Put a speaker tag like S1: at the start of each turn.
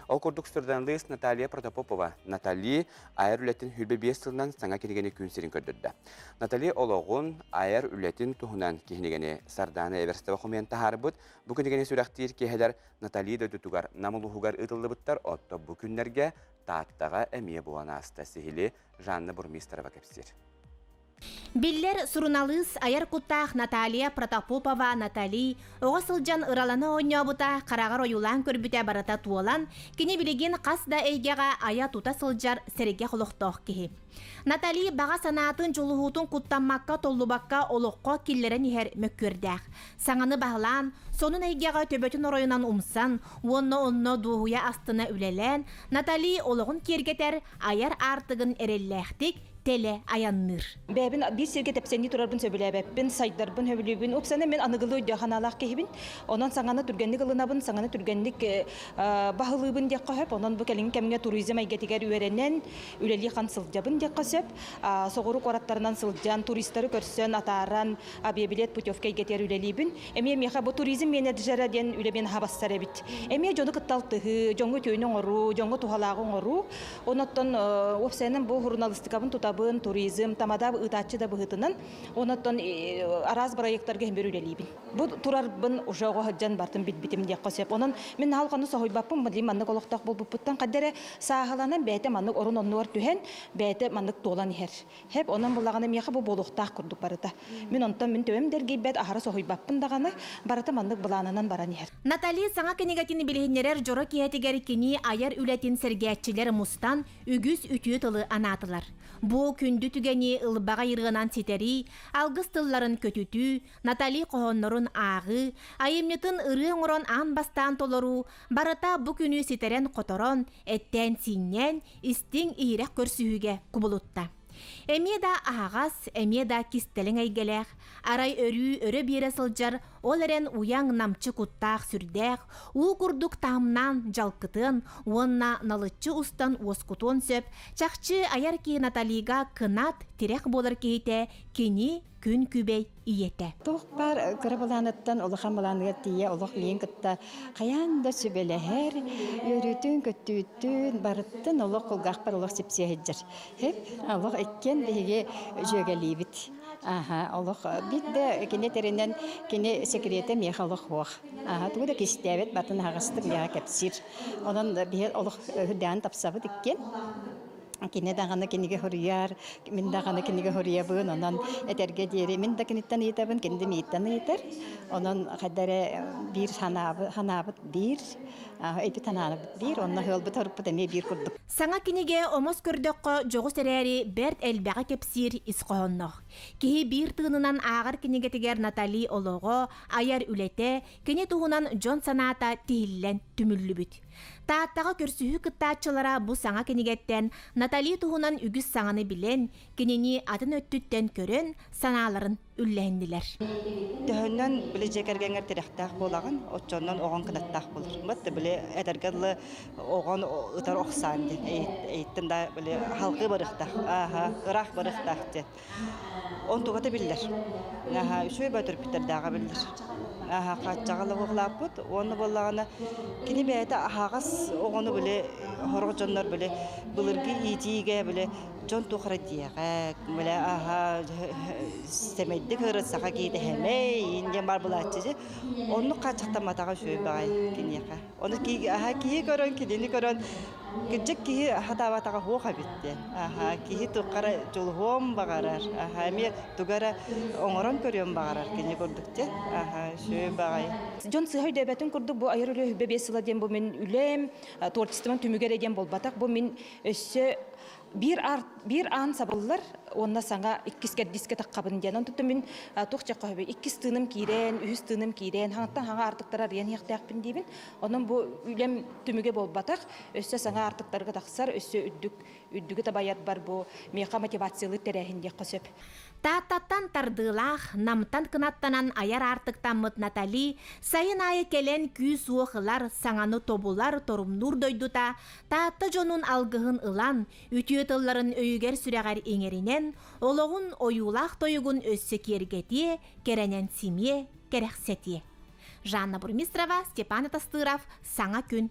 S1: Ол курдук стурданлыс Наталья Протопопова. Наталья айыр үлетін хүлбе 5 сылынан саңа кенегені күнсерін көрдірді. Наталья олоғын айыр үлетін туғынан кенегені сарданы эверстава құмен тахары бұд. Бұ кенегені сүрәқтейір кехелер Наталья дөтутугар намылуғығар ұтылды бұттар отто бұ күнлерге тааттаға әмие буана аста сихили Жанна Бурмистрова кепсер.
S2: Биллер суруналыс аяр куттах Наталья Протопопова Натали оғасылжан ыраланы ойнабыта қарағар ойулан көрбіте барата туолан кені білеген қасда әйгеға ая тута сылжар сереге құлықтоқ кеhi. Натали баға санатын жолуғутын куттанмаққа толлубаққа олыққа келлерін ехер мөккөрдәқ. Саңаны бағылан, сонын әйгеға төбөтін оройынан умсан, онно дуғуя астына үлелен, Натали олығын кергетер аяр артығын әрелләқтік, теле аянныр.
S3: Бәбин bir serge tepseni turarbın söbülebepin saydarbın höbülübün opsana men anıgılı ödyahanalaq kehibin ondan sangana türgenlik ılınabın sangana türgenlik bahılыбын дек қахып ondan bu kelin kemge turizm aygetiger üverenen üleli kan sıldjabın dek qasep soğuru qorattарынан sıldjan turistleri körsen ataran abiyabilet putevka aygeter ülelibin eme meha bu turizm menedjera den üleben habassarabit eme jonu kıttaltığı jongu töyünün oru jongu tuhalağın oru ondan opsanın bu jurnalistikabın tutabın turizm tamada ытачы да быһытынан онотон араз проекттарга хембер үлелибин. Бу турарбын ужого хаджан бартын бит-битим дия касеп. Онон мен халканы сохойбаппын мадим манны колоктак болбуптан кадере сахаланан бәйте манны орун оннор түһен бәйте манны толан хер. Хеп онон булаганы меха бу болуктак курдук барыта. Мен онтон мен төм дерге бәт ахара сохойбаппын даганы барыта манны булананан баран хер.
S2: Натали саңа кенегатини билгеннерер жора киятигер кини аяр үлетин сергәтчилер мустан үгүс үтү тылы анатылар. Бу күндү түгени ылбага йыргынан сетери, алгыс тылларын көтүтү, Натали кохоннорун агы, айымнетін ырың орон ан бастан толору, барыта бу күнү сетерен которон, эттен синнен, истин ийрек көрсүгө кубулутта. Эмеда ағас, эмеда кистелің әйгелек, арай өрі бере сылжар, ол әрен уяң намчы куттақ сүрдәк, у күрдік тамнан жалқытын, онна налычы ұстан оскутон сөп, чақчы аяр ки Наталиға кынат терек болыр кейте, кені күн күбей иете.
S4: Тоқпар кырабаланыттан олыхан баланыға тие олық лейін кытта қаянда сөбеләхер, өрітін көттүттін барыттын олық қолғақ бар олық сепсияхеджір. Хеп, олық еккен бейге жөгелейбіт. Олық бітді кене теренен кене секреті меха олық оқ. Туғыда кестәбет батын ағыстыр меға кәпсір. Онын бейге олық хүдән тапсабыт еккен. Кене дағаны кенеге хорияр, мен дағаны кенеге хориябын, онан әтерге дейірі, мен да кенеттен етабын, кенде мейттен етер. Онан қадары бір ханабыт бір, әйті тананыбыт бір, онна хөлбіт хорыппыт әме бір күрдік.
S2: Саңа кенеге омос көрдөккө жоғы сәрәри бәрт әлбәға кепсир исқоғыннық. Кеhi бір тығынынан ағыр кенегетігер Натали олығы, аяр үлете, кене туғынан жон саната тейіллен түмілі бүт. Тааттаға көрсүхі кыттаатчылара бұ саңа кенегеттен Натали туғынан үгіз саңаны білен, кенені атын өттүттен көрін саналарын үлләнділер.
S3: Төхіннен білі жекергенер теректақ болағын, отчоннан оған кынаттақ болыр. Бұтты білі әдергерлі оған ұтар оқсан ден. Eyттін да білі халқы барықтақ, ұрақ барықтақ ден. Он туғаты білдер. Үшөй бәтір біттердағы білдер. Қатчағалы оғылап бұд, оны болағына кені бәйті ағас оғыны білі, хорғы жонлар білі, бұлырғы етиге білі, жон туқыры дейіға, білі істемейді көрісіға кейді әмей, енден бар бұл әтчізі, оны қатшықтаматаға шөй бағай кенеға. Оны кейі көрін, кедені көрін, Кечек кихи хатаватага хоха битте. Кихи тукара жолхом багарар. Эми тугара оңорон көрөм багарар кене көрдүкте. Шөй багай. Жон сыйы дөбөтүн көрдүк бу айрылы бебесила ден бу мен үлем, творчествомун түмүгере ден болбатак. Бу мен өссө bir an sabırlar onunla sana ikkisker diske takkabın diyen. Onu tuttum ben toğçak kahve ikkis tığınım kiren, ühüs tığınım kiren. Hanattan hana artıklara riyan yaqtaq bin deyibin. Onun bu ülem tümüge bol batak. Össe sana artıklarga taksar, össe üddüge tabayat bar bu meqa motivasiyalı terehin diye qasöp.
S2: Taаттаттан тардылах, намтан кынаттанан аяр артыктаммыт Натали, сайын айы келен күй суохылар саңаны тобулар торумнур дойдута, таатты жонун алгыгын ылан, үтүө тылларын өйгер сүрәгәр эңеринен, ологун оюлах тойугун өссө кергетие, керенен симие, керексетие. Жанна Бурмистрова, Степан Тастыров, Саңа күн.